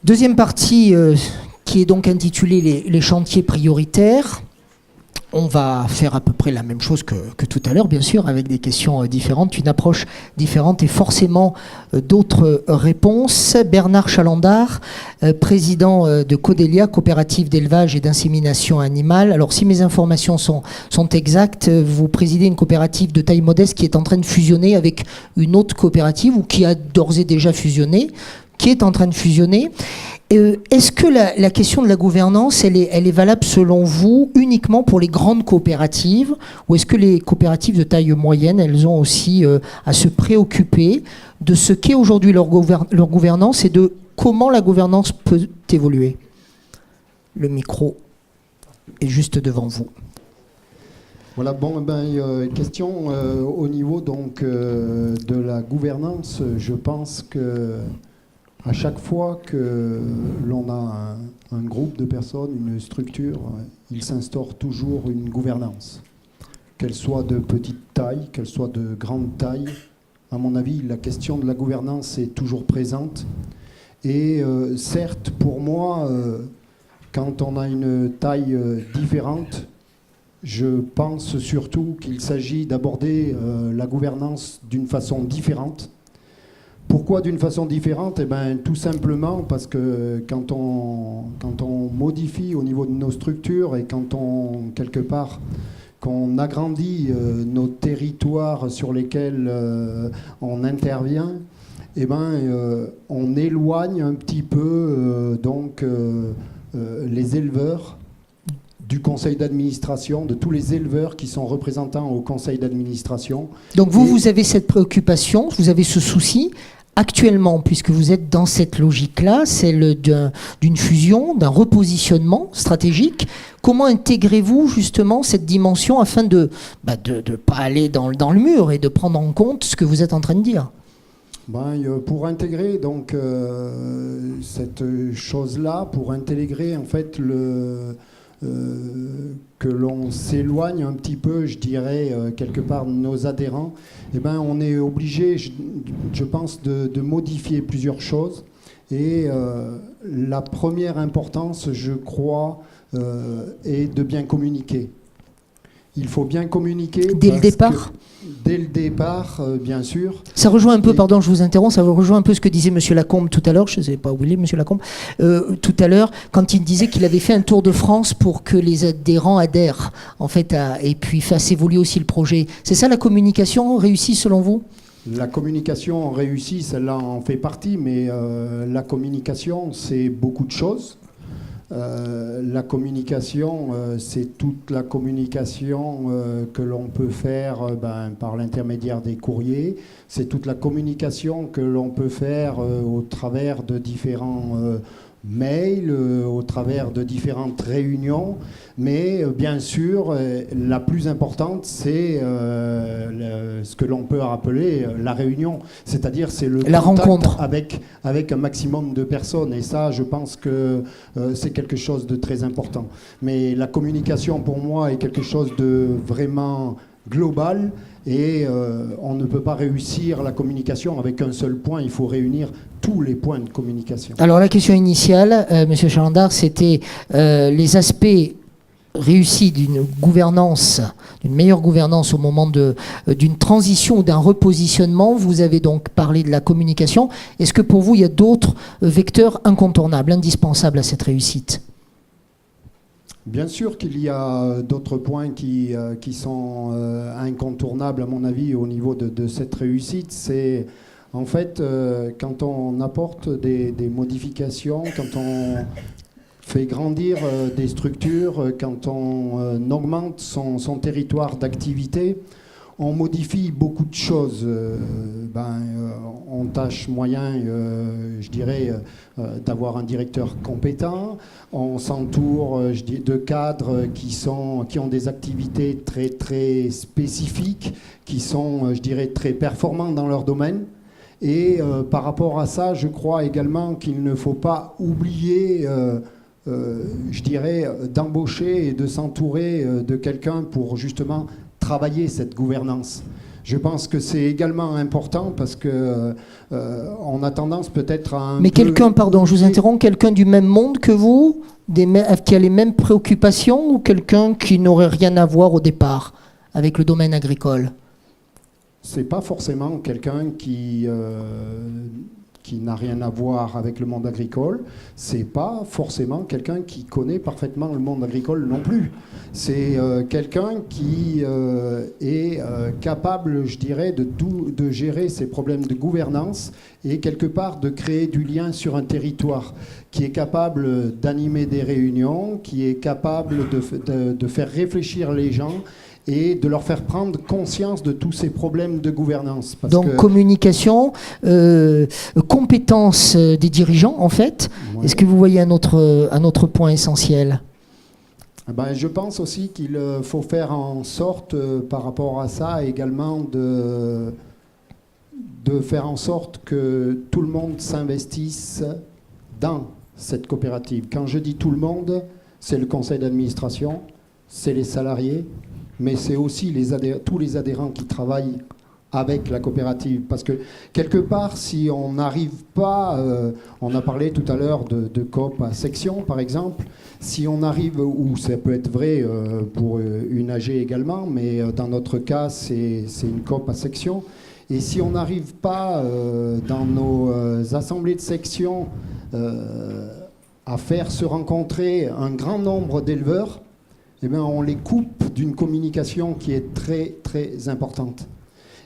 Deuxième partie qui est donc intitulée les chantiers prioritaires. On va faire à peu près la même chose que tout à l'heure, bien sûr, avec des questions différentes, une approche différente et forcément d'autres réponses. Bernard Chalandard, président de Codélia, coopérative d'élevage et d'insémination animale. Alors, si mes informations sont exactes, vous présidez une coopérative de taille modeste qui est en train de fusionner avec une autre coopérative ou qui a d'ores et déjà fusionné, qui est en train de fusionner. Est-ce que la question de la gouvernance, elle est valable selon vous uniquement pour les grandes coopératives ou est-ce que les coopératives de taille moyenne, elles ont aussi à se préoccuper de ce qu'est aujourd'hui leur gouvernance et de comment la gouvernance peut évoluer? Le micro est juste devant vous. Voilà, question au niveau donc, de la gouvernance, je pense que à chaque fois que l'on a un groupe de personnes, une structure, il s'instaure toujours une gouvernance. Qu'elle soit de petite taille, qu'elle soit de grande taille, à mon avis, la question de la gouvernance est toujours présente. Et certes, pour moi, quand on a une taille différente, je pense surtout qu'il s'agit d'aborder la gouvernance d'une façon différente. Pourquoi d'une façon différente? Eh bien, tout simplement parce que quand on modifie au niveau de nos structures et quand quelque part, qu'on agrandit nos territoires sur lesquels on intervient, eh ben, on éloigne un petit peu les éleveurs du conseil d'administration, de tous les éleveurs qui sont représentants au conseil d'administration. Donc vous avez cette préoccupation, vous avez ce souci. Actuellement, puisque vous êtes dans cette logique-là, celle d'une fusion, d'un repositionnement stratégique, comment intégrez-vous justement cette dimension afin de pas aller dans le mur et de prendre en compte ce que vous êtes en train de dire? Pour intégrer donc cette chose-là, pour intégrer en fait que l'on s'éloigne un petit peu, je dirais, quelque part de nos adhérents, eh ben, on est obligé, je pense, de modifier plusieurs choses. Et la première importance, je crois, est de bien communiquer. Il faut bien communiquer. Dès le départ ? Dès le départ, bien sûr. Ça rejoint un peu, pardon, je vous interromps, ça rejoint un peu ce que disait M. Lacombe tout à l'heure, je ne sais pas où il est, M. Lacombe, tout à l'heure, quand il disait qu'il avait fait un tour de France pour que les adhérents adhèrent, en fait, et puis fassent évoluer aussi le projet. C'est ça la communication réussie selon vous ? La communication réussie, celle-là en fait partie, mais la communication, c'est beaucoup de choses. La communication, c'est toute la communication que l'on peut faire par l'intermédiaire des courriers. C'est toute la communication que l'on peut faire au travers de différents mails, au travers de différentes réunions. Mais bien sûr, la plus importante, c'est ce que l'on peut appeler la réunion. C'est-à-dire, c'est le la contact rencontre avec un maximum de personnes. Et ça, je pense que c'est quelque chose de très important. Mais la communication, pour moi, est quelque chose de vraiment global. Et on ne peut pas réussir la communication avec un seul point. Il faut réunir tous les points de communication. Alors, la question initiale, M. Chalandard, c'était les aspects réussi d'une gouvernance, d'une meilleure gouvernance au moment d'une transition ou d'un repositionnement. Vous avez donc parlé de la communication. Est-ce que pour vous, il y a d'autres vecteurs incontournables, indispensables à cette réussite ? Bien sûr qu'il y a d'autres points qui sont incontournables, à mon avis, au niveau de cette réussite. C'est en fait quand on apporte des modifications, quand on fait grandir des structures, quand on augmente son territoire d'activité, on modifie beaucoup de choses. On tâche moyen, je dirais, d'avoir un directeur compétent. On s'entoure de cadres qui ont des activités très, très spécifiques, qui sont, je dirais, très performants dans leur domaine. Et par rapport à ça, je crois également qu'il ne faut pas oublier je dirais, d'embaucher et de s'entourer de quelqu'un pour justement travailler cette gouvernance. Je pense que c'est également important parce que on a tendance peut-être à Mais quelqu'un, pardon, je vous interromps, quelqu'un du même monde que vous, qui a les mêmes préoccupations, ou quelqu'un qui n'aurait rien à voir au départ avec le domaine agricole? C'est pas forcément quelqu'un qui n'a rien à voir avec le monde agricole. C'est pas forcément quelqu'un qui connaît parfaitement le monde agricole non plus. C'est quelqu'un qui est capable, je dirais, de gérer ses problèmes de gouvernance et quelque part de créer du lien sur un territoire, qui est capable d'animer des réunions, qui est capable de faire réfléchir les gens et de leur faire prendre conscience de tous ces problèmes de gouvernance. Donc communication, compétence des dirigeants en fait. Ouais. Est-ce que vous voyez un autre point essentiel? Je pense aussi qu'il faut faire en sorte, par rapport à ça également, de faire en sorte que tout le monde s'investisse dans cette coopérative. Quand je dis tout le monde, c'est le conseil d'administration, c'est les salariés, mais c'est aussi tous les adhérents qui travaillent avec la coopérative. Parce que quelque part, si on n'arrive pas, on a parlé tout à l'heure de coop à section par exemple, si on arrive, ou ça peut être vrai pour une AG également, mais dans notre cas c'est une coop à section, et si on n'arrive pas dans nos assemblées de section à faire se rencontrer un grand nombre d'éleveurs, eh bien, on les coupe d'une communication qui est très, très importante.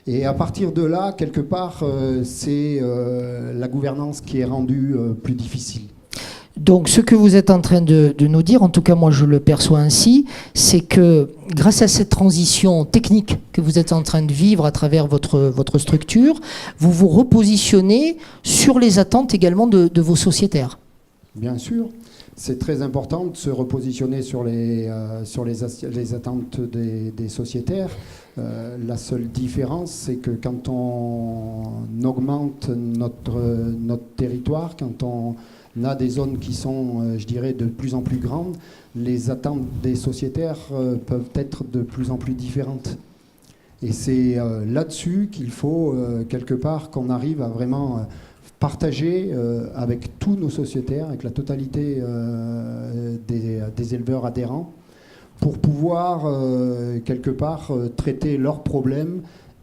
Et à partir de là, quelque part, c'est la gouvernance qui est rendue plus difficile. Donc, ce que vous êtes en train de nous dire, en tout cas moi je le perçois ainsi, c'est que grâce à cette transition technique que vous êtes en train de vivre à travers votre structure, vous vous repositionnez sur les attentes également de vos sociétaires. Bien sûr. C'est très important de se repositionner sur les attentes des sociétaires. La seule différence, c'est que quand on augmente notre territoire, quand on a des zones qui sont, je dirais, de plus en plus grandes, les attentes des sociétaires peuvent être de plus en plus différentes. Et c'est là-dessus qu'il faut, quelque part, qu'on arrive à vraiment partager avec tous nos sociétaires, avec la totalité des éleveurs adhérents, pour pouvoir quelque part traiter leurs problèmes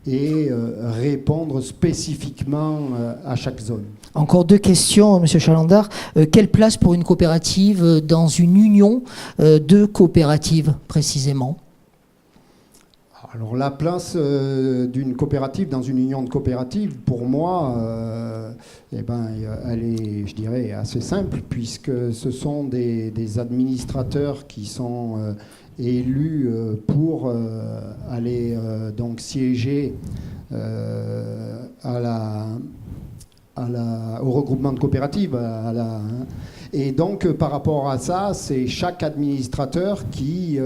et répondre spécifiquement à chaque zone. Encore deux questions, M. Chalandard. Quelle place pour une coopérative dans une union de coopératives, précisément? Alors la place d'une coopérative dans une union de coopératives, pour moi, elle est, je dirais, assez simple, puisque ce sont des administrateurs qui sont élus pour aller donc siéger au regroupement de coopératives. Et donc, par rapport à ça, c'est chaque administrateur qui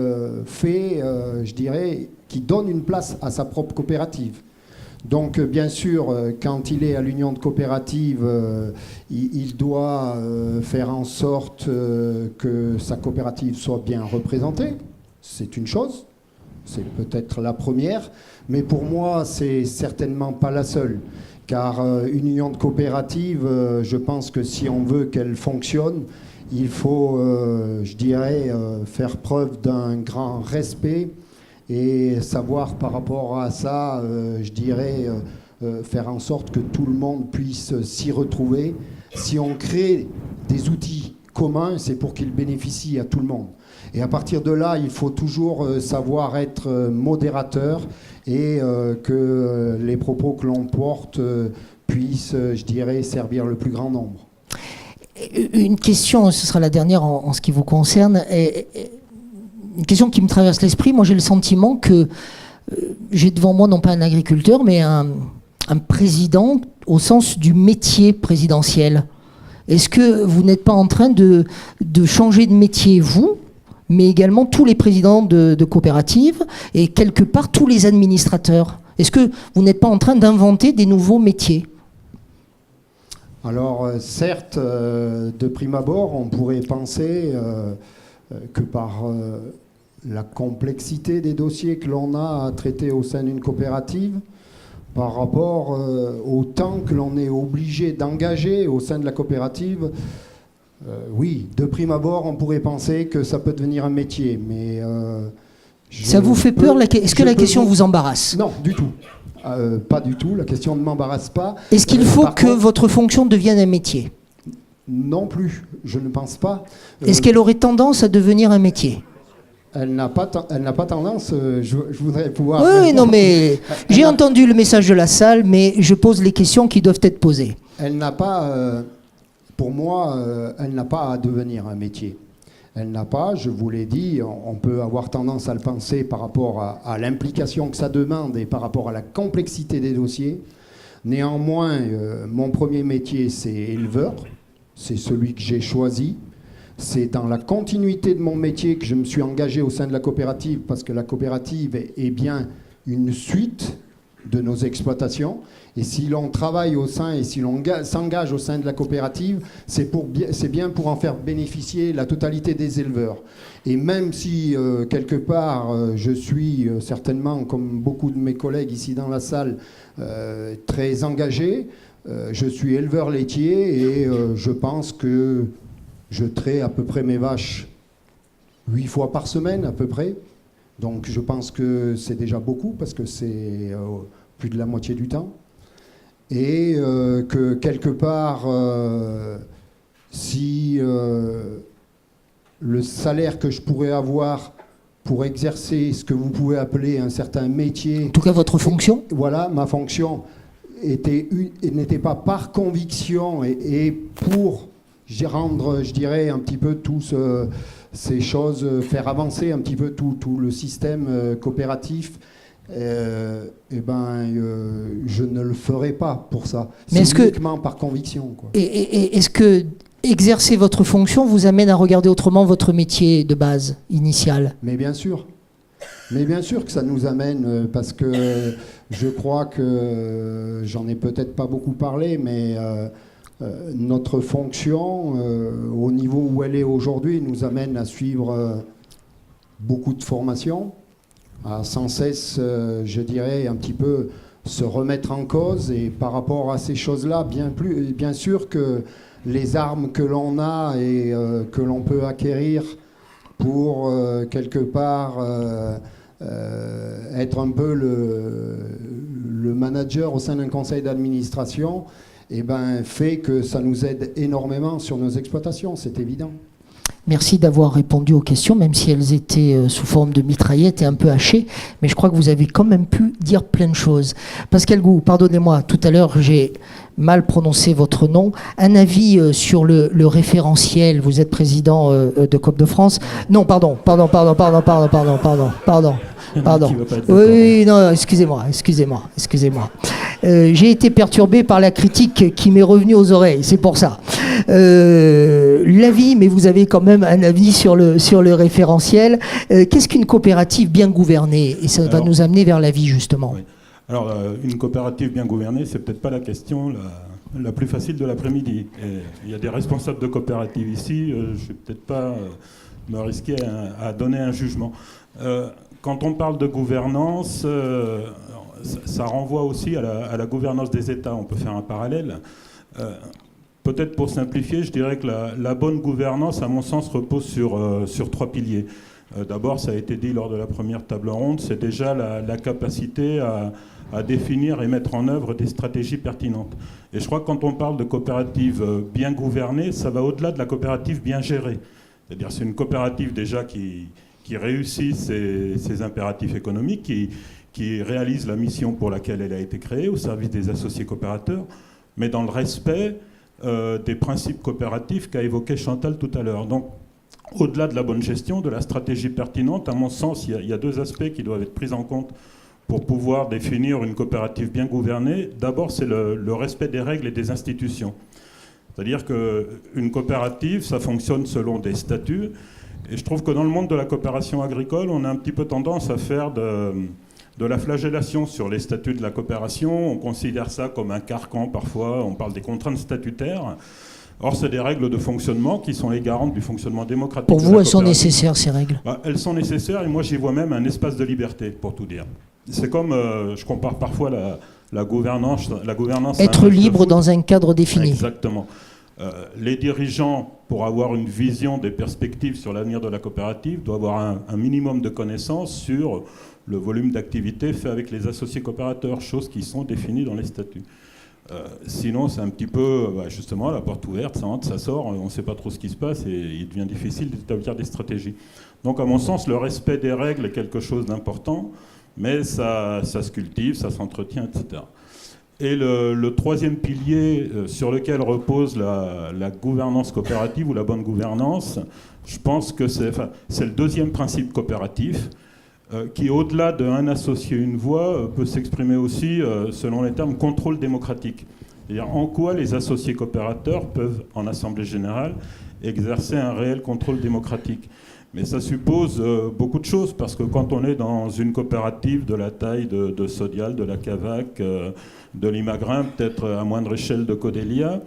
fait, je dirais, qui donne une place à sa propre coopérative. Donc, bien sûr, quand il est à l'union de coopératives, il doit faire en sorte que sa coopérative soit bien représentée. C'est une chose, c'est peut-être la première, mais pour moi, c'est certainement pas la seule. Car une union de coopératives, je pense que si on veut qu'elle fonctionne, il faut, je dirais, faire preuve d'un grand respect et savoir par rapport à ça, je dirais, faire en sorte que tout le monde puisse s'y retrouver. Si on crée des outils communs, c'est pour qu'ils bénéficient à tout le monde. Et à partir de là, il faut toujours savoir être modérateur et que les propos que l'on porte puissent, je dirais, servir le plus grand nombre. Une question, ce sera la dernière en ce qui vous concerne, une question qui me traverse l'esprit. Moi, j'ai le sentiment que j'ai devant moi non pas un agriculteur, mais un président au sens du métier présidentiel. Est-ce que vous n'êtes pas en train de changer de métier, vous, mais également tous les présidents de coopératives et quelque part tous les administrateurs? Est-ce que vous n'êtes pas en train d'inventer des nouveaux métiers? Alors, certes, de prime abord, on pourrait penser que par la complexité des dossiers que l'on a à traiter au sein d'une coopérative, par rapport au temps que l'on est obligé d'engager au sein de la coopérative. Oui, de prime abord, on pourrait penser que ça peut devenir un métier, mais... ça vous fait peur? Est-ce que la question vous embarrasse? Non, du tout. Pas du tout, la question ne m'embarrasse pas. Est-ce qu'il faut que votre fonction devienne un métier? Non plus, je ne pense pas. Est-ce qu'elle aurait tendance à devenir un métier? Elle n'a pas tendance, je voudrais pouvoir... Oui, non, mais j'ai entendu le message de la salle, mais je pose les questions qui doivent être posées. Elle n'a pas, pour moi, elle n'a pas à devenir un métier. Elle n'a pas, je vous l'ai dit, on peut avoir tendance à le penser par rapport à l'implication que ça demande et par rapport à la complexité des dossiers. Néanmoins, mon premier métier, c'est éleveur. C'est celui que j'ai choisi. C'est dans la continuité de mon métier que je me suis engagé au sein de la coopérative, parce que la coopérative est bien une suite de nos exploitations. Et si l'on travaille au sein et si l'on s'engage au sein de la coopérative, c'est bien pour en faire bénéficier la totalité des éleveurs. Et même si, quelque part, je suis certainement, comme beaucoup de mes collègues ici dans la salle, très engagé, je suis éleveur laitier et je pense que je traite à peu près mes vaches 8 fois par semaine à peu près. Donc je pense que c'est déjà beaucoup parce que c'est plus de la moitié du temps. Et que quelque part, si le salaire que je pourrais avoir pour exercer ce que vous pouvez appeler un certain métier... En tout cas votre fonction? Voilà, ma fonction n'était pas par conviction et pour rendre, je dirais, un petit peu tous ces choses, faire avancer un petit peu tout le système coopératif, je ne le ferai pas pour ça. C'est uniquement par conviction, quoi. Et est-ce que exercer votre fonction vous amène à regarder autrement votre métier de base, initial? Mais bien sûr. Mais bien sûr que ça nous amène, parce que je crois que, j'en ai peut-être pas beaucoup parlé, mais notre fonction, au niveau où elle est aujourd'hui, nous amène à suivre beaucoup de formations, à sans cesse, je dirais, un petit peu se remettre en cause. Et par rapport à ces choses-là, bien sûr que les armes que l'on a et que l'on peut acquérir pour, quelque part, être un peu le manager au sein d'un conseil d'administration, fait que ça nous aide énormément sur nos exploitations, c'est évident. Merci d'avoir répondu aux questions, même si elles étaient sous forme de mitraillettes et un peu hachées, mais je crois que vous avez quand même pu dire plein de choses. Pascal Gou, pardonnez-moi, tout à l'heure j'ai mal prononcé votre nom. Un avis sur le référentiel, vous êtes président de Coop de France. Non, pardon. Oui, non, excusez-moi. J'ai été perturbé par la critique qui m'est revenue aux oreilles, c'est pour ça. L'avis, mais vous avez quand même un avis sur le référentiel. Qu'est-ce qu'une coopérative bien gouvernée? Et ça va nous amener vers l'avis, justement. Oui. Alors, une coopérative bien gouvernée, c'est peut-être pas la question la plus facile de l'après-midi. Il y a des responsables de coopératives ici, je ne vais peut-être pas me risquer à donner un jugement. Quand on parle de gouvernance, ça renvoie aussi à la gouvernance des États. On peut faire un parallèle. Peut-être pour simplifier, je dirais que la bonne gouvernance, à mon sens, repose sur 3 piliers. D'abord, ça a été dit lors de la première table ronde, c'est déjà la capacité à définir et mettre en œuvre des stratégies pertinentes. Et je crois que quand on parle de coopérative bien gouvernée, ça va au-delà de la coopérative bien gérée. C'est-à-dire c'est une coopérative déjà qui réussit ses impératifs économiques, qui réalise la mission pour laquelle elle a été créée, au service des associés coopérateurs, mais dans le respect des principes coopératifs qu'a évoqué Chantal tout à l'heure. Donc, au-delà de la bonne gestion, de la stratégie pertinente, à mon sens, il y a 2 aspects qui doivent être pris en compte pour pouvoir définir une coopérative bien gouvernée. D'abord, c'est le respect des règles et des institutions. C'est-à-dire qu'une coopérative, ça fonctionne selon des statuts. Et je trouve que dans le monde de la coopération agricole, on a un petit peu tendance à faire de la flagellation sur les statuts de la coopération. On considère ça comme un carcan parfois. On parle des contraintes statutaires. Or, c'est des règles de fonctionnement qui sont les garantes du fonctionnement démocratique. Pour vous, elles sont nécessaires, ces règles? Elles sont nécessaires et moi, j'y vois même un espace de liberté, pour tout dire. C'est comme, je compare parfois la gouvernance Être libre dans un cadre défini. Exactement. Les dirigeants, pour avoir une vision des perspectives sur l'avenir de la coopérative, doivent avoir un minimum de connaissances sur le volume d'activité fait avec les associés coopérateurs, choses qui sont définies dans les statuts. Sinon, c'est un petit peu, justement, la porte ouverte, ça entre, ça sort, on ne sait pas trop ce qui se passe et il devient difficile d'établir des stratégies. Donc, à mon sens, le respect des règles est quelque chose d'important, mais ça se cultive, ça s'entretient, etc. Et le troisième pilier sur lequel repose la gouvernance coopérative ou la bonne gouvernance, je pense que c'est le deuxième principe coopératif, qui, au-delà d'un associé, une voix, peut s'exprimer aussi, selon les termes, contrôle démocratique. C'est-à-dire en quoi les associés coopérateurs peuvent, en Assemblée générale, exercer un réel contrôle démocratique. Mais ça suppose beaucoup de choses, parce que quand on est dans une coopérative de la taille de Sodial, de la Cavac, de l'Imagrin, peut-être à moindre échelle de Codélia,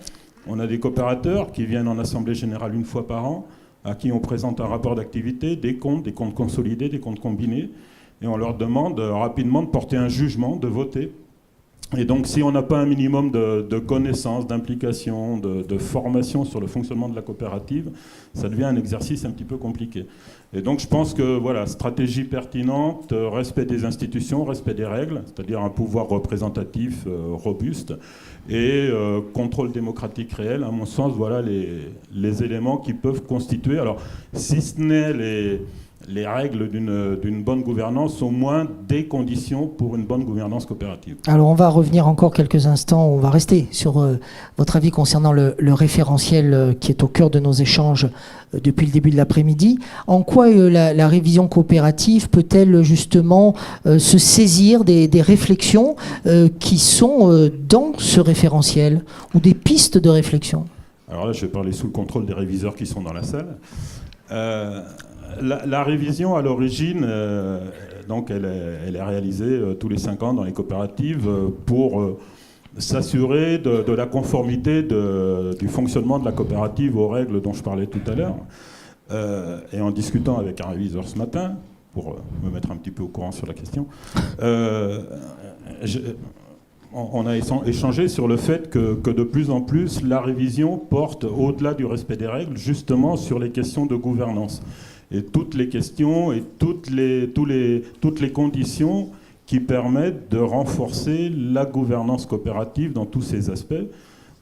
on a des coopérateurs qui viennent en Assemblée générale une fois par an, à qui on présente un rapport d'activité, des comptes consolidés, des comptes combinés, et on leur demande rapidement de porter un jugement, de voter. Et donc, si on n'a pas un minimum de connaissances, d'implication, de formation sur le fonctionnement de la coopérative, ça devient un exercice un petit peu compliqué. Et donc, je pense que, voilà, stratégie pertinente, respect des institutions, respect des règles, c'est-à-dire un pouvoir représentatif robuste, et contrôle démocratique réel, à mon sens, voilà les éléments qui peuvent constituer, alors, si ce n'est les règles d'une bonne gouvernance, au moins des conditions pour une bonne gouvernance coopérative. Alors on va revenir encore quelques instants, on va rester sur votre avis concernant le référentiel qui est au cœur de nos échanges depuis le début de l'après-midi. En quoi la révision coopérative peut-elle justement se saisir des réflexions qui sont dans ce référentiel, ou des pistes de réflexion? Alors là, je vais parler sous le contrôle des réviseurs qui sont dans la salle. La révision, à l'origine, donc elle est réalisée tous les 5 ans dans les coopératives pour s'assurer de la conformité du fonctionnement de la coopérative aux règles dont je parlais tout à l'heure. Et en discutant avec un réviseur ce matin, pour me mettre un petit peu au courant sur la question, on a échangé sur le fait que de plus en plus, la révision porte, au-delà du respect des règles, justement sur les questions de gouvernance. Et toutes les questions et toutes les conditions qui permettent de renforcer la gouvernance coopérative dans tous ses aspects.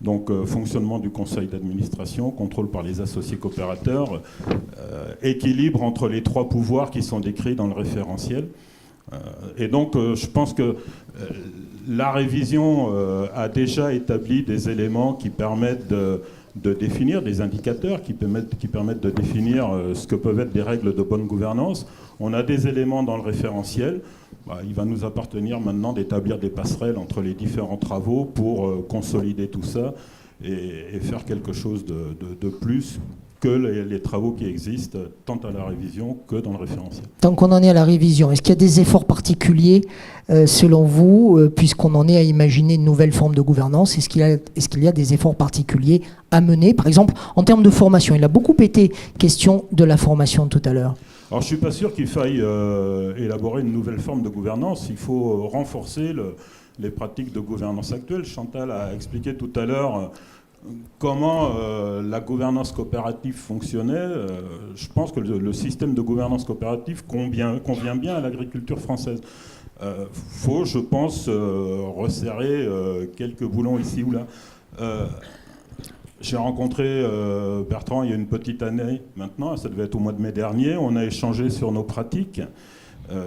Donc fonctionnement du conseil d'administration, contrôle par les associés coopérateurs, équilibre entre les 3 pouvoirs qui sont décrits dans le référentiel. Et donc je pense que la révision a déjà établi des éléments qui permettent de définir des indicateurs qui permettent de définir ce que peuvent être des règles de bonne gouvernance. On a des éléments dans le référentiel. Il va nous appartenir maintenant d'établir des passerelles entre les différents travaux pour consolider tout ça et faire quelque chose de plus que les travaux qui existent, tant à la révision que dans le référentiel. Tant qu'on en est à la révision, est-ce qu'il y a des efforts particuliers, selon vous, puisqu'on en est à imaginer une nouvelle forme de gouvernance, est-ce qu'il y a des efforts particuliers à mener, par exemple, en termes de formation? Il a beaucoup été question de la formation tout à l'heure. Alors je ne suis pas sûr qu'il faille élaborer une nouvelle forme de gouvernance. Il faut renforcer les pratiques de gouvernance actuelles. Chantal a expliqué tout à l'heure comment la gouvernance coopérative fonctionnait. Je pense que le système de gouvernance coopérative convient bien à l'agriculture française. Faut, je pense, resserrer quelques boulons ici ou là. J'ai rencontré Bertrand il y a une petite année maintenant, ça devait être au mois de mai dernier. On a échangé sur nos pratiques.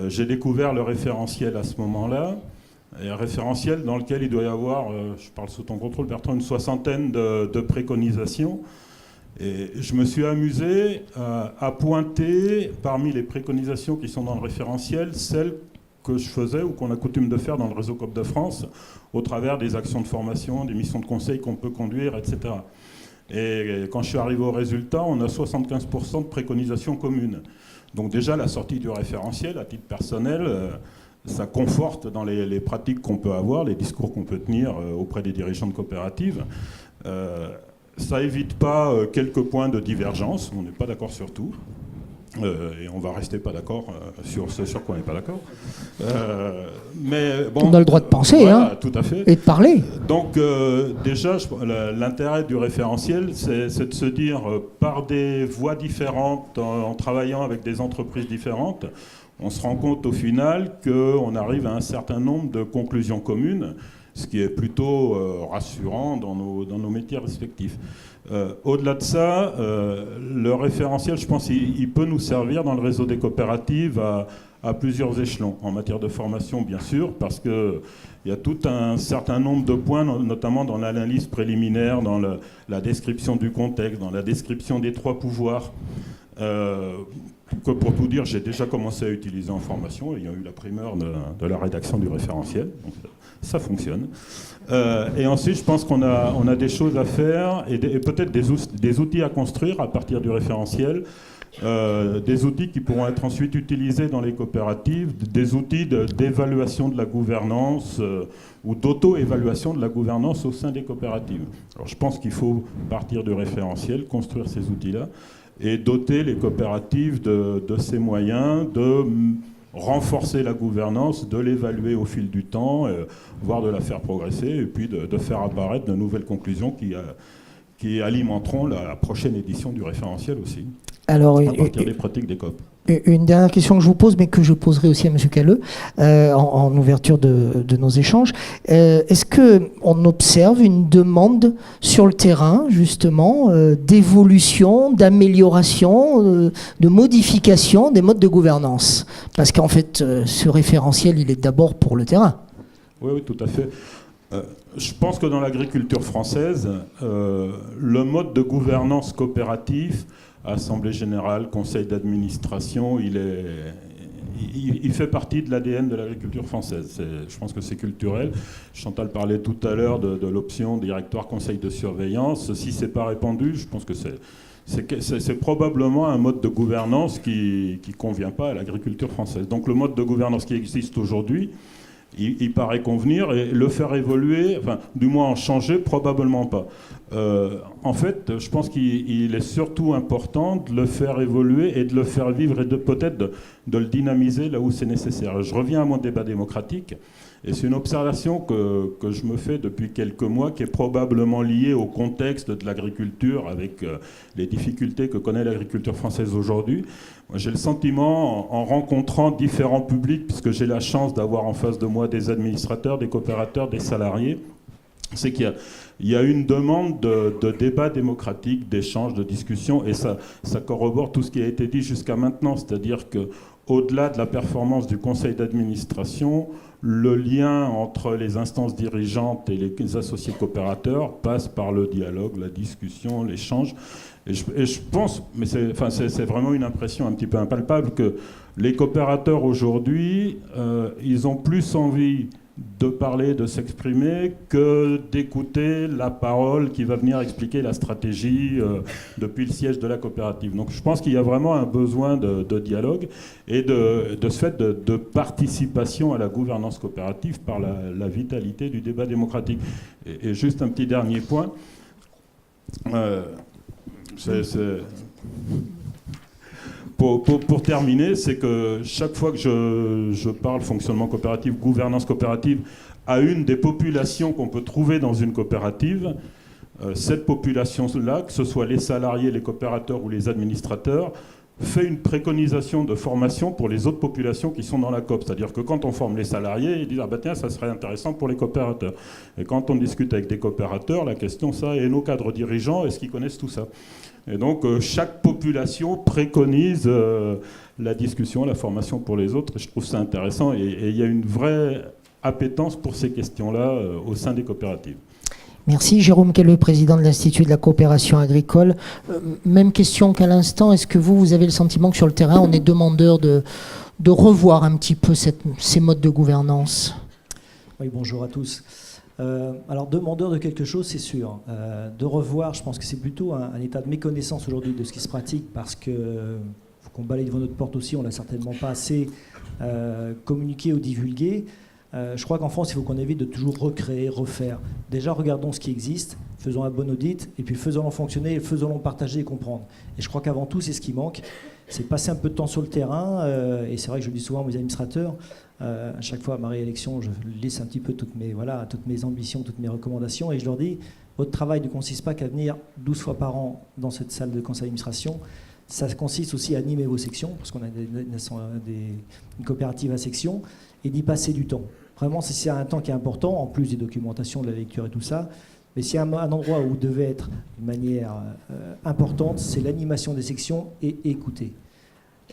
J'ai découvert le référentiel à ce moment-là. Un référentiel dans lequel il doit y avoir, je parle sous ton contrôle Bertrand, une 60aine de préconisations. Et je me suis amusé à pointer parmi les préconisations qui sont dans le référentiel, celles que je faisais ou qu'on a coutume de faire dans le réseau Coop de France au travers des actions de formation, des missions de conseil qu'on peut conduire, etc. Et quand je suis arrivé au résultat, on a 75% de préconisations communes. Donc déjà, la sortie du référentiel, à titre personnel, ça conforte dans les pratiques qu'on peut avoir, les discours qu'on peut tenir auprès des dirigeants de coopératives. Ça évite pas quelques points de divergence, on n'est pas d'accord sur tout. Et on va rester pas d'accord sur ce sur quoi on n'est pas d'accord. Mais bon, on a le droit de penser, voilà, hein, tout à fait. et de parler. Donc déjà, l'intérêt du référentiel, c'est de se dire, par des voies différentes, en travaillant avec des entreprises différentes, on se rend compte au final qu'on arrive à un certain nombre de conclusions communes, ce qui est plutôt rassurant dans nos métiers respectifs. Au-delà de ça, le référentiel, je pense, il peut nous servir dans le réseau des coopératives à plusieurs échelons. En matière de formation, bien sûr, parce qu'il y a tout un certain nombre de points, notamment dans l'analyse préliminaire, dans la description du contexte, dans la description des 3 pouvoirs. Pour tout dire, j'ai déjà commencé à utiliser en formation. Il y a eu la primeur de la rédaction du référentiel. Donc ça fonctionne. Et ensuite, je pense qu'on a des choses à faire et peut-être des outils à construire à partir du référentiel. Des outils qui pourront être ensuite utilisés dans les coopératives, des outils d'évaluation de la gouvernance ou d'auto-évaluation de la gouvernance au sein des coopératives. Alors je pense qu'il faut partir du référentiel, construire ces outils-là et doter les coopératives de ces moyens de renforcer la gouvernance, de l'évaluer au fil du temps, voire de la faire progresser et puis de faire apparaître de nouvelles conclusions qui alimenteront la prochaine édition du référentiel aussi. Alors, à partir des pratiques des COP. Une dernière question que je vous pose, mais que je poserai aussi à M. Calleux, en ouverture de nos échanges. Est-ce qu'on observe une demande sur le terrain, justement, d'évolution, d'amélioration, de modification des modes de gouvernance? Parce qu'en fait, ce référentiel, il est d'abord pour le terrain. Oui, tout à fait. Je pense que dans l'agriculture française, le mode de gouvernance coopératif, Assemblée générale, conseil d'administration, il fait partie de l'ADN de l'agriculture française. Je pense que c'est culturel. Chantal parlait tout à l'heure de l'option directoire conseil de surveillance. Si ce n'est pas répandu, je pense que c'est probablement un mode de gouvernance qui ne convient pas à l'agriculture française. Donc le mode de gouvernance qui existe aujourd'hui, il paraît convenir, et le faire évoluer, enfin, du moins en changer, probablement pas. En fait, je pense qu'il est surtout important de le faire évoluer et de le faire vivre et peut-être de le dynamiser là où c'est nécessaire. Je reviens à mon débat démocratique, et c'est une observation que je me fais depuis quelques mois, qui est probablement liée au contexte de l'agriculture, avec les difficultés que connaît l'agriculture française aujourd'hui. J'ai le sentiment, en rencontrant différents publics, puisque j'ai la chance d'avoir en face de moi des administrateurs, des coopérateurs, des salariés, c'est qu'il y a une demande de débat démocratique, d'échange, de discussion, et ça corrobore tout ce qui a été dit jusqu'à maintenant, c'est-à-dire qu'au-delà de la performance du conseil d'administration, le lien entre les instances dirigeantes et les associés coopérateurs passe par le dialogue, la discussion, l'échange. Et je pense, mais c'est vraiment une impression un petit peu impalpable, que les coopérateurs aujourd'hui, ils ont plus envie de parler, de s'exprimer, que d'écouter la parole qui va venir expliquer la stratégie depuis le siège de la coopérative. Donc je pense qu'il y a vraiment un besoin de dialogue et de ce fait de participation à la gouvernance coopérative par la vitalité du débat démocratique. Et juste un petit dernier point. Pour terminer, c'est que chaque fois que je parle fonctionnement coopératif, gouvernance coopérative, à une des populations qu'on peut trouver dans une coopérative, cette population-là, que ce soit les salariés, les coopérateurs ou les administrateurs, fait une préconisation de formation pour les autres populations qui sont dans la COP. C'est-à-dire que quand on forme les salariés, ils disent « Ah ben tiens, ça serait intéressant pour les coopérateurs ». Et quand on discute avec des coopérateurs, la question, ça, et nos cadres dirigeants, est-ce qu'ils connaissent tout ça ? Et donc, chaque population préconise la discussion, la formation pour les autres. Et je trouve ça intéressant. Et il y a une vraie appétence pour ces questions-là au sein des coopératives. Merci. Jérôme Calleux, président de l'Institut de la coopération agricole. Même question qu'à l'instant. Est-ce que vous avez le sentiment que sur le terrain, on est demandeur de revoir un petit peu ces modes de gouvernance ? Oui, bonjour à tous. Alors, demandeur de quelque chose, c'est sûr. De revoir, je pense que c'est plutôt un état de méconnaissance aujourd'hui de ce qui se pratique, parce que faut qu'on balaye devant notre porte aussi, on ne l'a certainement pas assez communiqué ou divulgué. Je crois qu'en France, il faut qu'on évite de toujours recréer, refaire. Déjà, regardons ce qui existe, faisons un bon audit, et puis faisons-le fonctionner, faisons-le partager et comprendre. Et je crois qu'avant tout, c'est ce qui manque, c'est passer un peu de temps sur le terrain, et c'est vrai que je le dis souvent à mes administrateurs, à chaque fois à ma réélection, je lisse un petit peu toutes mes ambitions, toutes mes recommandations, et je leur dis, votre travail ne consiste pas qu'à venir 12 fois par an dans cette salle de conseil d'administration, ça consiste aussi à animer vos sections, parce qu'on a une coopérative à section, et d'y passer du temps. Vraiment, c'est un temps qui est important, en plus des documentations, de la lecture et tout ça. Mais s'il y a un endroit où vous devez être de manière importante, c'est l'animation des sections et écouter.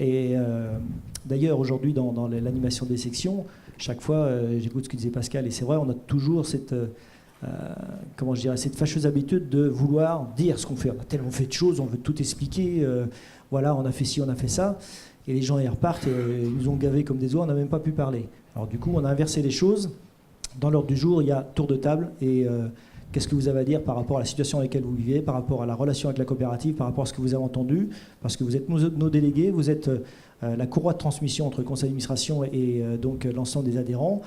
Et d'ailleurs, aujourd'hui, dans l'animation des sections, chaque fois, j'écoute ce que disait Pascal, et c'est vrai, on a toujours cette fâcheuse habitude de vouloir dire ce qu'on fait. On a tellement fait de choses, on veut tout expliquer. Voilà, on a fait ci, on a fait ça. Et les gens, ils repartent, ils nous ont gavés comme des oies, on n'a même pas pu parler. Alors du coup, on a inversé les choses. Dans l'ordre du jour, il y a tour de table. Et qu'est-ce que vous avez à dire par rapport à la situation dans laquelle vous vivez, par rapport à la relation avec la coopérative, par rapport à ce que vous avez entendu, parce que vous êtes nos délégués, vous êtes la courroie de transmission entre le conseil d'administration et donc l'ensemble des adhérents.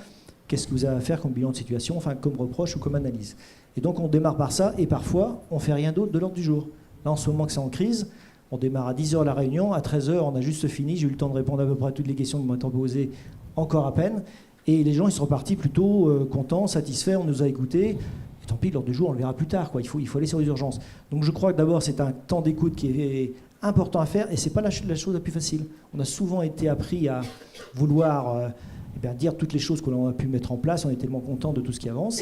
Qu'est-ce que vous avez à faire comme bilan de situation, enfin comme reproche ou comme analyse. Et donc on démarre par ça, et parfois on ne fait rien d'autre de l'ordre du jour. Là, en ce moment que c'est en crise, on démarre à 10h la réunion, à 13h on a juste fini, j'ai eu le temps de répondre à peu près à toutes les questions qui m'ont été posées, encore à peine, et les gens ils sont repartis plutôt contents, satisfaits, on nous a écoutés, et tant pis, l'ordre du jour on le verra plus tard, quoi. Il faut aller sur les urgences. Donc je crois que d'abord c'est un temps d'écoute qui est important à faire, et c'est pas la chose la plus facile. On a souvent été appris à vouloir dire toutes les choses que l'on a pu mettre en place, on est tellement content de tout ce qui avance,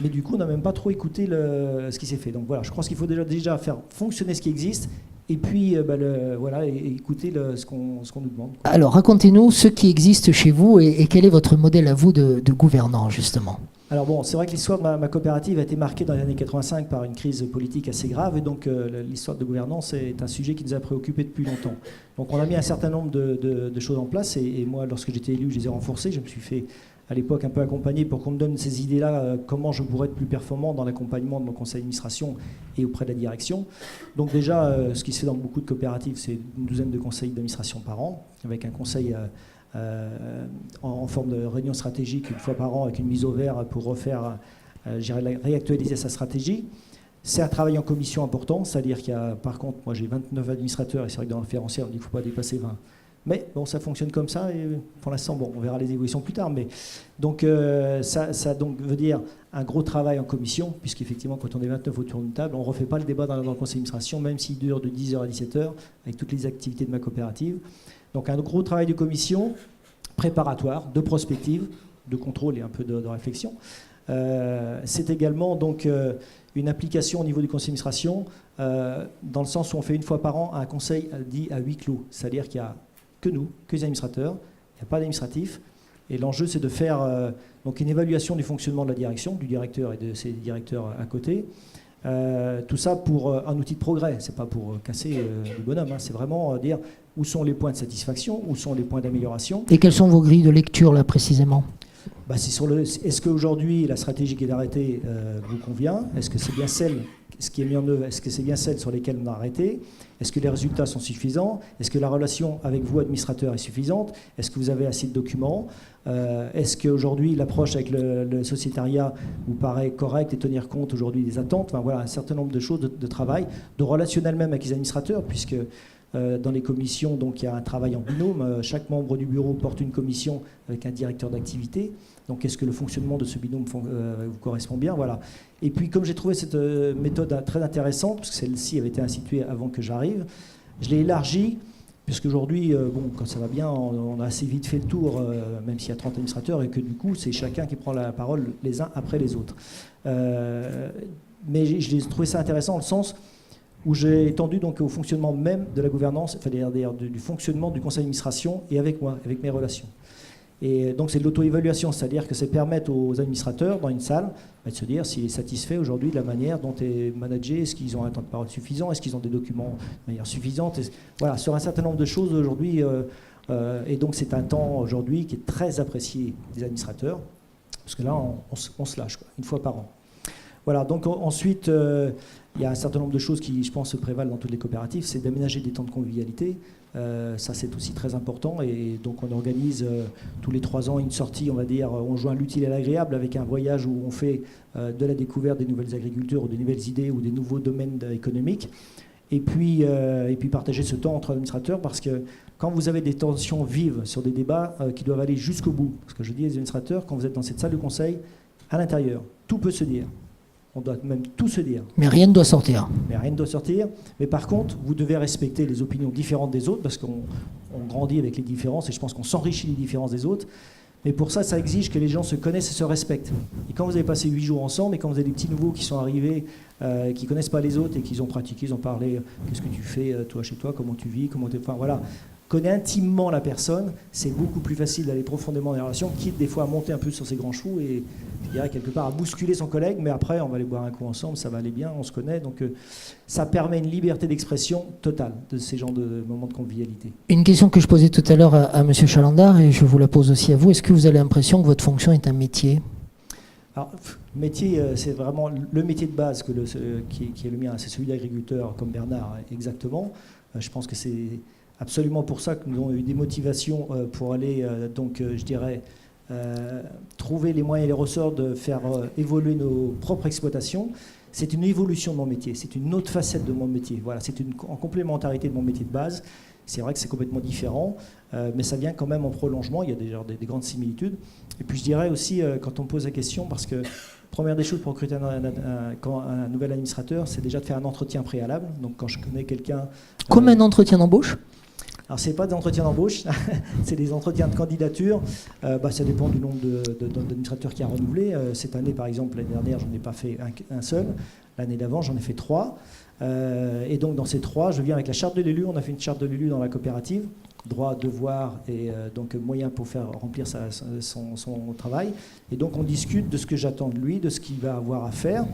mais du coup on n'a même pas trop écouté ce qui s'est fait. Donc voilà, je pense qu'il faut déjà faire fonctionner ce qui existe, et puis écouter ce qu'on nous demande. Alors racontez-nous ce qui existe chez vous et quel est votre modèle à vous de gouvernant justement. Alors bon, c'est vrai que l'histoire de ma coopérative a été marquée dans les années 85 par une crise politique assez grave, et donc l'histoire de gouvernance est un sujet qui nous a préoccupés depuis longtemps. Donc on a mis un certain nombre de choses en place, et moi lorsque j'étais élu, je les ai renforcées. Je me suis fait à l'époque un peu accompagner pour qu'on me donne ces idées-là, comment je pourrais être plus performant dans l'accompagnement de mon conseil d'administration et auprès de la direction. Donc déjà, ce qui se fait dans beaucoup de coopératives, c'est une douzaine de conseils d'administration par an, avec un conseil en forme de réunion stratégique une fois par an, avec une mise au vert pour refaire, réactualiser sa stratégie. C'est un travail en commission important, c'est-à-dire qu'il y a, par contre, moi j'ai 29 administrateurs, et c'est vrai que dans le référentiel, on dit qu'il ne faut pas dépasser 20. Mais bon, ça fonctionne comme ça, et pour l'instant, bon, on verra les évolutions plus tard. Mais donc, ça donc veut dire un gros travail en commission, puisqu'effectivement, quand on est 29 autour d'une table, on ne refait pas le débat dans le conseil d'administration, même s'il dure de 10h à 17h, avec toutes les activités de ma coopérative. Donc, un gros travail de commission, préparatoire, de prospective, de contrôle et un peu de réflexion. C'est également donc une application au niveau du conseil d'administration, dans le sens où on fait une fois par an un conseil dit à huis clos, c'est-à-dire qu'il y a que nous, que les administrateurs, il n'y a pas d'administratif, et l'enjeu c'est de faire donc une évaluation du fonctionnement de la direction, du directeur et de ses directeurs à côté, tout ça pour un outil de progrès, c'est pas pour casser le bonhomme, hein, c'est vraiment dire où sont les points de satisfaction, où sont les points d'amélioration. Et quelles sont vos grilles de lecture là précisément? Est-ce qu'aujourd'hui la stratégie qui est arrêtée vous convient? Est-ce que c'est bien ce qui est mis en œuvre, est-ce que c'est bien celle sur lesquelles on a arrêté? Est-ce que les résultats sont suffisants? Est-ce que la relation avec vous, administrateur, est suffisante? Est-ce que vous avez assez de documents? Est-ce qu'aujourd'hui l'approche avec le sociétariat vous paraît correcte et tenir compte aujourd'hui des attentes? Enfin, voilà, un certain nombre de choses de travail, de relationnel même avec les administrateurs, puisque dans les commissions, donc, il y a un travail en binôme. Chaque membre du bureau porte une commission avec un directeur d'activité. Donc, est-ce que le fonctionnement de ce binôme vous correspond bien? Voilà. Et puis, comme j'ai trouvé cette méthode très intéressante, parce que celle-ci avait été instituée avant que j'arrive, je l'ai élargie, puisqu'aujourd'hui, quand ça va bien, on a assez vite fait le tour, même s'il y a 30 administrateurs, et que du coup, c'est chacun qui prend la parole les uns après les autres. Mais j'ai trouvé ça intéressant dans le sens où j'ai étendu donc au fonctionnement même de la gouvernance, enfin d'ailleurs du fonctionnement du conseil d'administration et avec moi, avec mes relations. Et donc c'est de l'auto-évaluation, c'est-à-dire que c'est permettre aux administrateurs dans une salle de se dire s'il est satisfait aujourd'hui de la manière dont est managé, est-ce qu'ils ont un temps de parole suffisant, est-ce qu'ils ont des documents de manière suffisante, voilà, sur un certain nombre de choses aujourd'hui. Et donc c'est un temps aujourd'hui qui est très apprécié des administrateurs, parce que là on se lâche, quoi, une fois par an. Voilà, donc ensuite, Il y a un certain nombre de choses qui, je pense, se prévalent dans toutes les coopératives, c'est d'aménager des temps de convivialité. Ça, c'est aussi très important. Et donc, on organise tous les 3 ans une sortie, on va dire, on joint l'utile et l'agréable avec un voyage où on fait de la découverte des nouvelles agricultures ou des nouvelles idées ou des nouveaux domaines économiques. Et puis partager ce temps entre administrateurs, parce que quand vous avez des tensions vives sur des débats qui doivent aller jusqu'au bout, parce que je dis aux administrateurs, quand vous êtes dans cette salle de conseil, à l'intérieur, tout peut se dire. On doit même tout se dire. Mais rien ne doit sortir. Mais rien ne doit sortir. Mais par contre, vous devez respecter les opinions différentes des autres, parce qu'on grandit avec les différences, et je pense qu'on s'enrichit des différences des autres. Mais pour ça, ça exige que les gens se connaissent et se respectent. Et quand vous avez passé 8 jours ensemble, et quand vous avez des petits nouveaux qui sont arrivés, qui ne connaissent pas les autres, et qu'ils ont pratiqué, ils ont parlé, qu'est-ce que tu fais, toi, chez toi, comment tu vis, comment tu... Enfin, voilà. Connaît intimement la personne, c'est beaucoup plus facile d'aller profondément dans les relations, quitte des fois à monter un peu sur ses grands chevaux et, je dirais, quelque part à bousculer son collègue, mais après, on va aller boire un coup ensemble, ça va aller bien, on se connaît. Donc, ça permet une liberté d'expression totale de ces genres de moments de convivialité. Une question que je posais tout à l'heure à M. Chalandard, et je vous la pose aussi à vous. Est-ce que vous avez l'impression que votre fonction est un métier ? Alors, métier, c'est vraiment le métier de base qui est le mien, c'est celui d'agriculteur, comme Bernard, exactement. Je pense que c'est absolument pour ça que nous avons eu des motivations pour aller, je dirais, trouver les moyens et les ressorts de faire évoluer nos propres exploitations. C'est une évolution de mon métier, c'est une autre facette de mon métier. Voilà, c'est en complémentarité de mon métier de base. C'est vrai que c'est complètement différent, mais ça vient quand même en prolongement. Il y a déjà des grandes similitudes. Et puis je dirais aussi, quand on pose la question, parce que première des choses pour recruter un nouvel administrateur, c'est déjà de faire un entretien préalable. Donc quand je connais quelqu'un... Comme un entretien d'embauche ? Alors, ce n'est pas des entretiens d'embauche, c'est des entretiens de candidature. Ça dépend du nombre d'administrateurs qui a renouvelé. Cette année, par exemple, l'année dernière, j'en ai pas fait un seul. L'année d'avant, j'en ai fait 3. Et donc, dans ces 3, je viens avec la charte de l'élu. On a fait une charte de l'élu dans la coopérative. Droit, devoir et donc moyens pour faire remplir son travail. Et donc, on discute de ce que j'attends de lui, de ce qu'il va avoir à faire.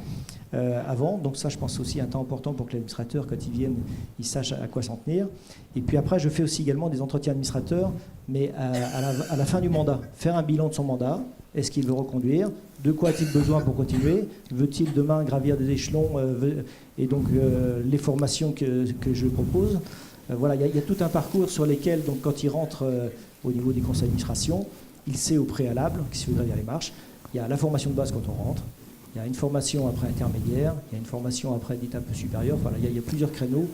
Avant, donc ça je pense aussi un temps important pour que l'administrateur, quand il vienne, il sache à quoi s'en tenir. Et puis après, je fais aussi également des entretiens administrateurs, mais à la fin du mandat, faire un bilan de son mandat. Est-ce qu'il veut reconduire? De quoi a-t-il besoin pour continuer? Veut-il demain gravir des échelons? Et donc les formations que je propose. Voilà, il y a tout un parcours sur lesquels, donc, quand il rentre au niveau des conseils d'administration, il sait au préalable qu'il faut gravir les marches. Il y a la formation de base quand on rentre. Il y a une formation après intermédiaire, il y a une formation après dite un peu supérieure. Voilà, il y a plusieurs créneaux,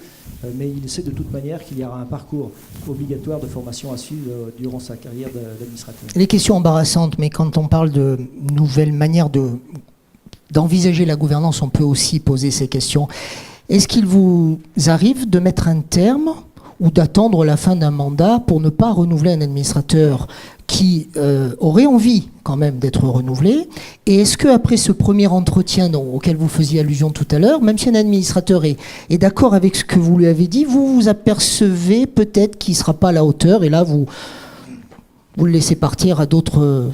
mais il sait de toute manière qu'il y aura un parcours obligatoire de formation à suivre durant sa carrière d'administrateur. Les questions embarrassantes, mais quand on parle de nouvelles manières d'envisager la gouvernance, on peut aussi poser ces questions. Est-ce qu'il vous arrive de mettre un terme ou d'attendre la fin d'un mandat pour ne pas renouveler un administrateur qui aurait envie quand même d'être renouvelé? Et est-ce qu'après ce premier entretien auquel vous faisiez allusion tout à l'heure, même si un administrateur est d'accord avec ce que vous lui avez dit, vous apercevez peut-être qu'il ne sera pas à la hauteur, et là vous le laissez partir à d'autres...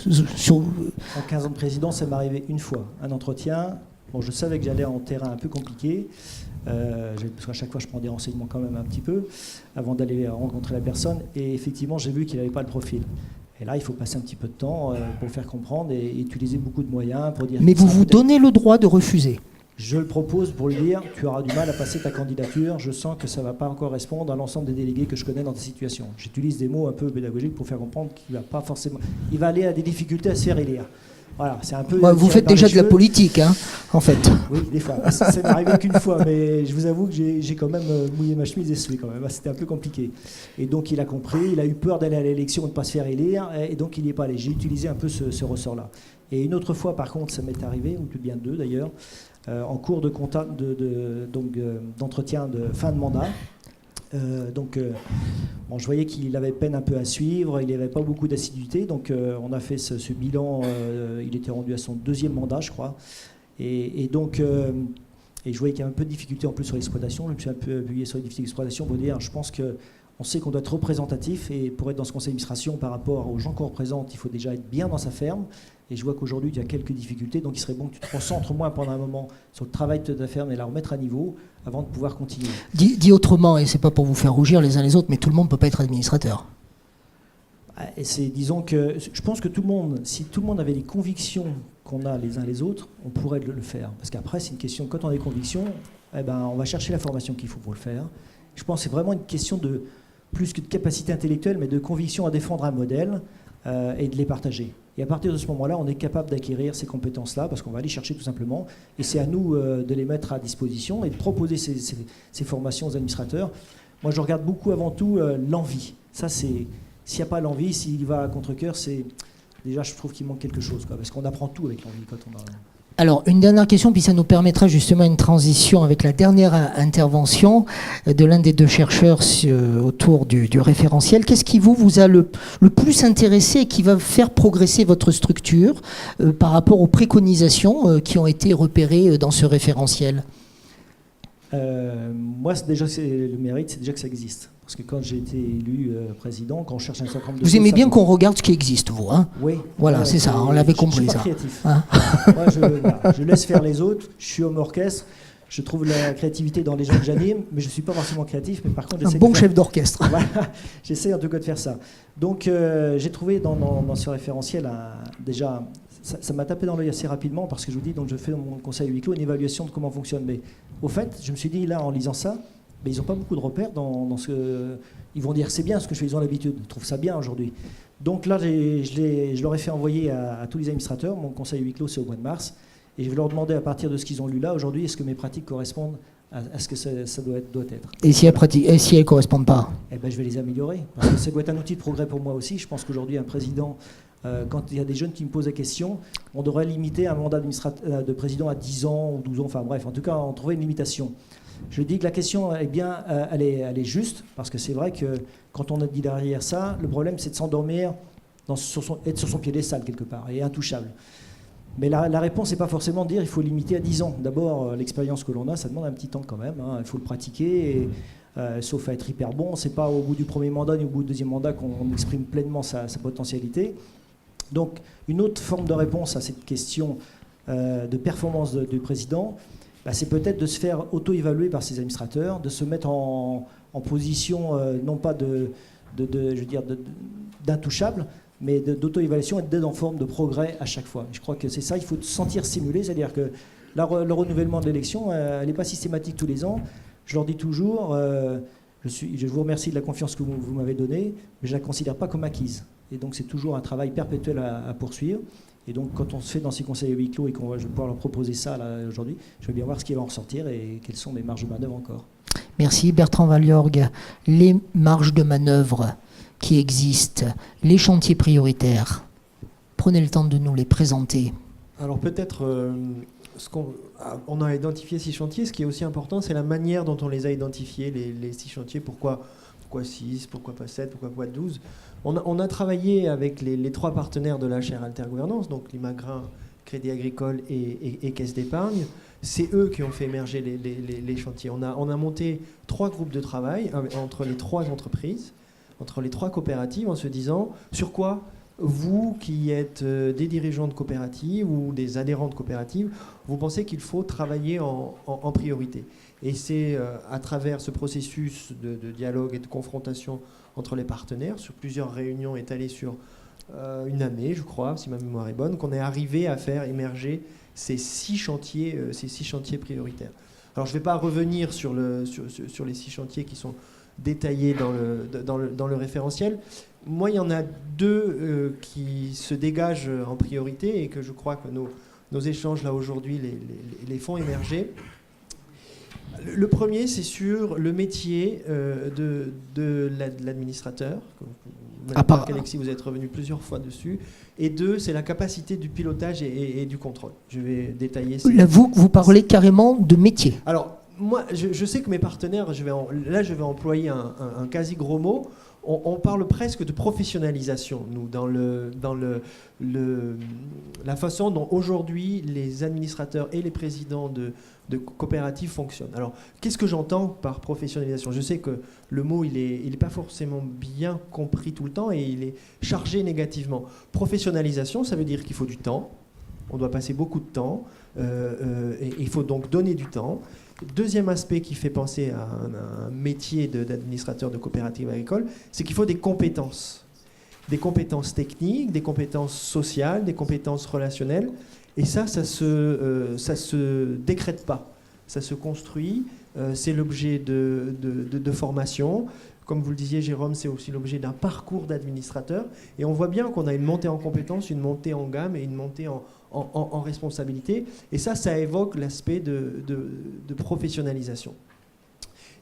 En 15 ans de présidence, ça m'est arrivé une fois, un entretien. Bon, je savais que j'allais en terrain un peu compliqué, parce qu'à chaque fois je prends des renseignements quand même un petit peu avant d'aller rencontrer la personne, et effectivement j'ai vu qu'il n'avait pas le profil. Et là, il faut passer un petit peu de temps pour faire comprendre et utiliser beaucoup de moyens pour dire... Mais vous vous donnez le droit de refuser? Je le propose pour lui dire, tu auras du mal à passer ta candidature, je sens que ça ne va pas correspondre à l'ensemble des délégués que je connais dans ta situation. J'utilise des mots un peu pédagogiques pour faire comprendre qu'il va pas forcément... Il va aller à des difficultés à se faire élire. Voilà, c'est un peu... vous faites déjà de la politique, hein, en fait. Oui, des fois. Ça m'est arrivé qu'une fois, mais je vous avoue que j'ai quand même mouillé ma chemise et sué quand même. C'était un peu compliqué. Et donc il a compris, il a eu peur d'aller à l'élection et de ne pas se faire élire, et donc il n'y est pas allé. J'ai utilisé un peu ce ressort-là. Et une autre fois, par contre, ça m'est arrivé, ou plus bien 2 d'ailleurs, en cours d'entretien de fin de mandat. Je voyais qu'il avait peine un peu à suivre, il n'avait pas beaucoup d'assiduité, donc on a fait ce bilan, il était rendu à son 2e mandat, je crois, et je voyais qu'il y avait un peu de difficulté en plus sur l'exploitation. Je me suis un peu appuyé sur les difficultés d'exploitation pour dire, je pense qu'on sait qu'on doit être représentatif, et pour être dans ce conseil d'administration par rapport aux gens qu'on représente, il faut déjà être bien dans sa ferme. Et je vois qu'aujourd'hui, il y a quelques difficultés, donc il serait bon que tu te concentres moins pendant un moment sur le travail de ta ferme et la remettre à niveau avant de pouvoir continuer. Dit autrement, et c'est pas pour vous faire rougir les uns les autres, mais tout le monde ne peut pas être administrateur. Et disons que je pense que si tout le monde avait les convictions qu'on a les uns les autres, on pourrait le faire. Parce qu'après, c'est une question, quand on a des convictions, eh ben, on va chercher la formation qu'il faut pour le faire. Je pense que c'est vraiment une question de plus que de capacité intellectuelle, mais de conviction à défendre un modèle et de les partager. Et à partir de ce moment-là, on est capable d'acquérir ces compétences-là, parce qu'on va aller chercher tout simplement, et c'est à nous de les mettre à disposition et de proposer ces formations aux administrateurs. Moi, je regarde beaucoup avant tout l'envie. Ça, c'est s'il n'y a pas l'envie, s'il va à contre-cœur, c'est déjà, je trouve qu'il manque quelque chose, quoi, parce qu'on apprend tout avec l'envie quand on a... Alors, une dernière question, puis ça nous permettra justement une transition avec la dernière intervention de l'un des deux chercheurs autour du référentiel. Qu'est-ce qui vous a le plus intéressé et qui va faire progresser votre structure par rapport aux préconisations qui ont été repérées dans ce référentiel ? Moi, déjà, le mérite, c'est déjà que ça existe. Parce que quand j'ai été élu président, quand on cherche un certain nombre de Vous choses, aimez bien qu'on regarde ce qui existe, vous, hein ? Oui. Voilà, c'est ça, on l'avait compris, je ça. suis pas créatif. Hein ? Moi, je laisse faire les autres. Je suis homme orchestre. Je trouve la créativité dans les gens que j'anime, mais je ne suis pas forcément créatif. Mais par contre, un bon chef d'orchestre. Voilà, j'essaie en tout cas de faire ça. Donc, j'ai trouvé dans ce référentiel, déjà, ça m'a tapé dans l'œil assez rapidement, parce que je vous dis, donc je fais dans mon conseil huis clos une évaluation de comment fonctionne. Mais au fait, je me suis dit, là, en lisant ça, mais ils n'ont pas beaucoup de repères dans ce... Ils vont dire c'est bien ce que je fais, ils ont l'habitude, ils trouvent ça bien aujourd'hui. Donc là, je leur ai fait envoyer à tous les administrateurs, mon conseil huis clos c'est au mois de mars, et je vais leur demander à partir de ce qu'ils ont lu là aujourd'hui, est-ce que mes pratiques correspondent à ce que ça doit être. Et si elles ne correspondent pas ? Eh ben, je vais les améliorer, parce que ça doit être un outil de progrès pour moi aussi. Je pense qu'aujourd'hui, un président, quand il y a des jeunes qui me posent la question, on devrait limiter un mandat de président à 10 ans ou 12 ans, enfin bref, en tout cas, on trouverait une limitation. Je dis que la question est bien, elle est juste, parce que c'est vrai que quand on a dit derrière ça, le problème c'est de s'endormir, être sur son piédestal quelque part, et intouchable. Mais la réponse n'est pas forcément de dire il faut limiter à 10 ans. D'abord, l'expérience que l'on a, ça demande un petit temps quand même, hein. Il faut le pratiquer, et, sauf à être hyper bon. C'est pas au bout du premier mandat ni au bout du deuxième mandat qu'on exprime pleinement sa potentialité. Donc, une autre forme de réponse à cette question de performance du président, c'est peut-être de se faire auto-évaluer par ses administrateurs, de se mettre en position, non pas d'intouchable, mais d'auto-évaluation et d'être en forme de progrès à chaque fois. Je crois que c'est ça, il faut se sentir stimulé, c'est-à-dire que le renouvellement de l'élection, elle n'est pas systématique tous les ans. Je leur dis toujours, je vous remercie de la confiance que vous m'avez donnée, mais je ne la considère pas comme acquise. Et donc c'est toujours un travail perpétuel à poursuivre. Et donc, quand on se fait dans ces conseils huis clos et je vais pouvoir leur proposer ça là, aujourd'hui, je vais bien voir ce qui va en ressortir et quelles sont mes marges de manœuvre encore. Merci Bertrand Valliorgue. Les marges de manœuvre qui existent, les chantiers prioritaires, prenez le temps de nous les présenter. Alors peut-être, on a identifié 6 chantiers. Ce qui est aussi important, c'est la manière dont on les a identifiés, les 6 chantiers. Pourquoi 6, pourquoi pas 7, pourquoi pas 12 ? On a travaillé avec les 3 partenaires de la chaire Altergouvernance, donc l'Imagrin, Crédit Agricole et Caisse d'Épargne. C'est eux qui ont fait émerger les chantiers. On a monté 3 groupes de travail entre les 3 entreprises, entre les 3 coopératives, en se disant sur quoi vous qui êtes des dirigeants de coopératives ou des adhérents de coopératives, vous pensez qu'il faut travailler en priorité. Et c'est à travers ce processus de dialogue et de confrontation entre les partenaires, sur plusieurs réunions étalées sur une année, je crois, si ma mémoire est bonne, qu'on est arrivé à faire émerger ces 6 chantiers prioritaires. Alors je ne vais pas revenir sur les 6 chantiers qui sont détaillés dans le référentiel. Moi, il y en a 2 qui se dégagent en priorité et que je crois que nos échanges là aujourd'hui les font émerger. Le premier, c'est sur le métier de l'administrateur. Alexis, vous êtes revenu plusieurs fois dessus. Et 2, c'est la capacité du pilotage et du contrôle. Je vais détailler ça. Là, vous parlez carrément de métier. Alors, moi, je sais que mes partenaires, je vais employer un quasi gros mot. On parle presque de professionnalisation, nous, dans la façon dont aujourd'hui les administrateurs et les présidents de coopératives fonctionnent. Alors, qu'est-ce que j'entends par professionnalisation ? Je sais que le mot, il est pas forcément bien compris tout le temps et il est chargé négativement. Professionnalisation, ça veut dire qu'il faut du temps. On doit passer beaucoup de temps. Et il faut donc donner du temps. Deuxième aspect qui fait penser à un métier d'administrateur de coopérative agricole, c'est qu'il faut des compétences. Des compétences techniques, des compétences sociales, des compétences relationnelles. Et ça se décrète pas. ça se construit, c'est l'objet de formation. Comme vous le disiez, Jérôme, c'est aussi l'objet d'un parcours d'administrateur. Et on voit bien qu'on a une montée en compétences, une montée en gamme et une montée en responsabilité. Et ça évoque l'aspect de professionnalisation.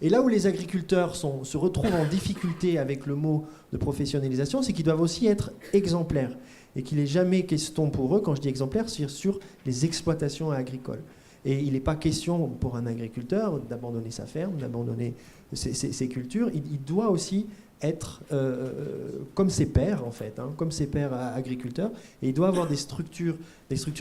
Et là où les agriculteurs se retrouvent en difficulté avec le mot de professionnalisation, c'est qu'ils doivent aussi être exemplaires. Et qu'il n'est jamais question pour eux, quand je dis exemplaires, c'est sur les exploitations agricoles. Et il n'est pas question pour un agriculteur d'abandonner sa ferme, d'abandonner ses cultures. Il doit aussi être comme ses pairs, en fait, comme ses pairs agriculteurs. Et il doit avoir des structures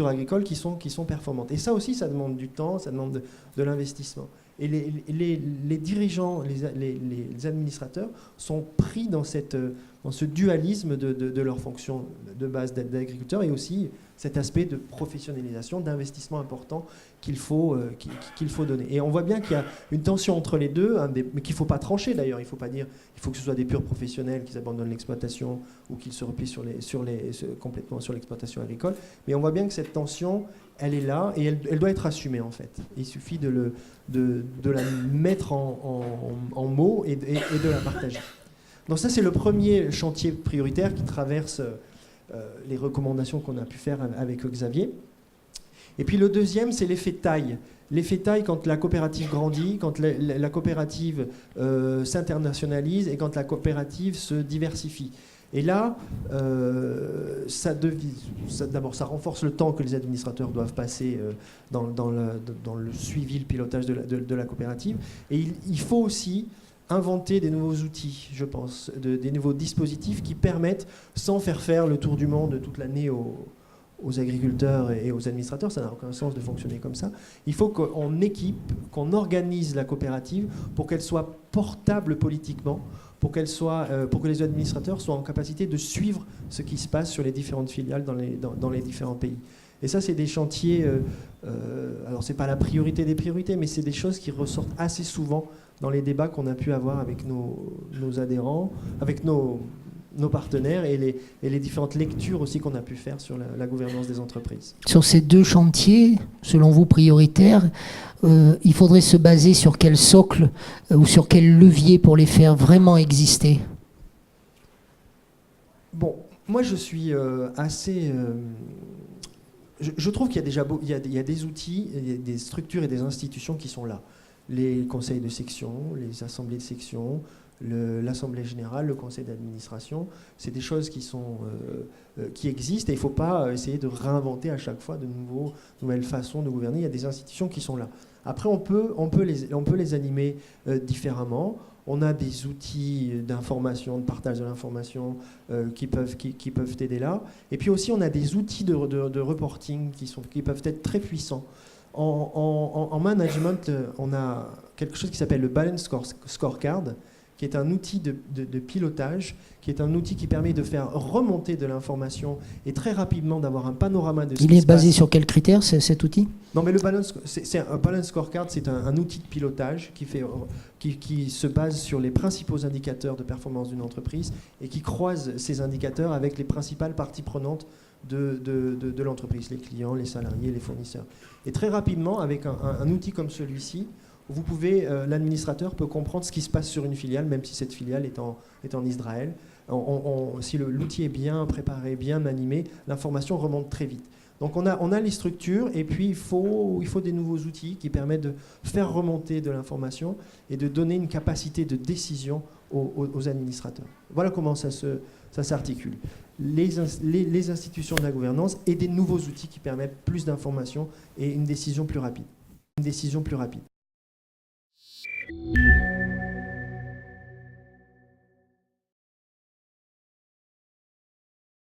agricoles qui sont performantes. Et ça aussi, ça demande du temps, ça demande de l'investissement. Et les dirigeants, les administrateurs sont pris dans ce dualisme de leur fonction de base d'agriculteur et aussi cet aspect de professionnalisation, d'investissement important qu'il faut donner. Et on voit bien qu'il y a une tension entre les deux, mais qu'il ne faut pas trancher d'ailleurs. Il ne faut pas dire qu'il faut que ce soit des purs professionnels qui abandonnent l'exploitation ou qu'ils se replient complètement sur l'exploitation agricole. Mais on voit bien que cette tension, elle est là et elle doit être assumée en fait. Il suffit de la mettre en mots et de la partager. Donc ça, c'est le premier chantier prioritaire qui traverse les recommandations qu'on a pu faire avec Xavier. Et puis le deuxième, c'est l'effet taille. L'effet taille quand la coopérative grandit, quand la coopérative s'internationalise et quand la coopérative se diversifie. Et là, d'abord, ça renforce le temps que les administrateurs doivent passer dans le suivi, le pilotage de la coopérative. Et il faut aussi inventer des nouveaux outils, je pense, des nouveaux dispositifs qui permettent, sans faire le tour du monde toute l'année aux agriculteurs et aux administrateurs, ça n'a aucun sens de fonctionner comme ça. Il faut qu'on équipe, qu'on organise la coopérative pour qu'elle soit portable politiquement, pour que les administrateurs soient en capacité de suivre ce qui se passe sur les différentes filiales dans les différents pays. Et ça, c'est des chantiers, alors c'est pas la priorité des priorités, mais c'est des choses qui ressortent assez souvent dans les débats qu'on a pu avoir avec nos adhérents, avec nos partenaires et les différentes lectures aussi qu'on a pu faire sur la gouvernance des entreprises. Sur ces deux chantiers, selon vous prioritaires, il faudrait se baser sur quel socle ou sur quel levier pour les faire vraiment exister? Bon, moi je suis assez... Je trouve qu'il y a déjà il y a des outils, il y a des structures et des institutions qui sont là. Les conseils de section, les assemblées de section, l'assemblée générale, le conseil d'administration, c'est des choses qui existent et il ne faut pas essayer de réinventer à chaque fois de nouvelles façons de gouverner. Il y a des institutions qui sont là. Après, on peut les animer différemment. On a des outils d'information, de partage de l'information qui peuvent aider là. Et puis aussi, on a des outils de reporting qui peuvent être très puissants. En management, on a quelque chose qui s'appelle le Balance Scorecard, qui est un outil de pilotage, qui est un outil qui permet de faire remonter de l'information et très rapidement d'avoir un panorama de ce qui se passe. Il est basé sur quels critères, cet outil? Non, mais un Balance Scorecard, c'est un outil de pilotage qui se base sur les principaux indicateurs de performance d'une entreprise et qui croise ces indicateurs avec les principales parties prenantes de l'entreprise, les clients, les salariés, les fournisseurs. Et très rapidement, avec un outil comme celui-ci, l'administrateur peut comprendre ce qui se passe sur une filiale, même si cette filiale est en Israël. Si l'outil est bien préparé, bien animé, l'information remonte très vite. Donc on a les structures et puis il faut des nouveaux outils qui permettent de faire remonter de l'information et de donner une capacité de décision aux administrateurs. Voilà comment ça s'articule. Les institutions de la gouvernance et des nouveaux outils qui permettent plus d'informations et une décision plus rapide.